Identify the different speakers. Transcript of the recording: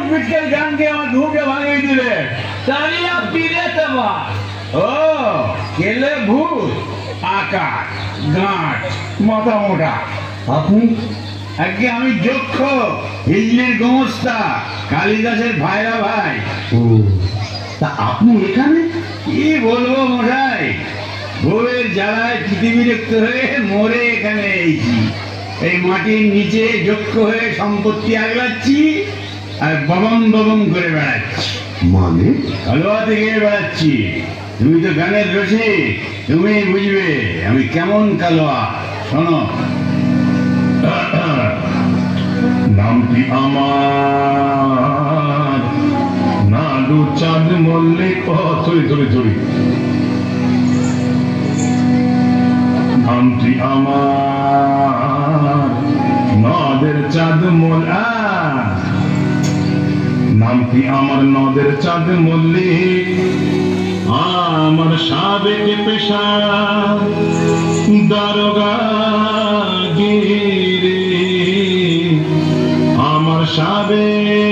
Speaker 1: পিটকেল গানকে আমার ঘুমটা ভাঙিয়ে দিলে।
Speaker 2: তাহলে আপনি রে তোমার
Speaker 1: ও কেলে ভূত, আকাশ, গাঁট, মাথা মোটা।
Speaker 3: আপনি?
Speaker 1: আজকে আমি যক্ষ, হিল্লির গোমস্তা, কালিদাসের ভাইরা ভাই।
Speaker 3: ও, তা আপনি এখানে?
Speaker 1: কি বলবো মশাই, বউয়ের জ্বালায় পৃথিবীরক্ত হয়ে মরে এখানে এসেছি। এই মাটির নিচে যক্ষ হয়ে সম্পত্তি আগলাচ্ছি আর ববম ববম করে বেড়াচ্ছি।
Speaker 3: মানে?
Speaker 1: কালোয়া থেকে বেড়াচ্ছি। তুমি তো গানের রসে, তুমি বুঝবে আমি কেমন কালোয়া। শোনো,
Speaker 4: নামটি আমার নাডু চাঁদ মল্লিক। ধরি নামটি আমার নদের চাঁদ নামটি আমার নদের চাঁদ মল্লিক। আমার সাবেক পেশা দারোগা গিরি। আমার সাবেক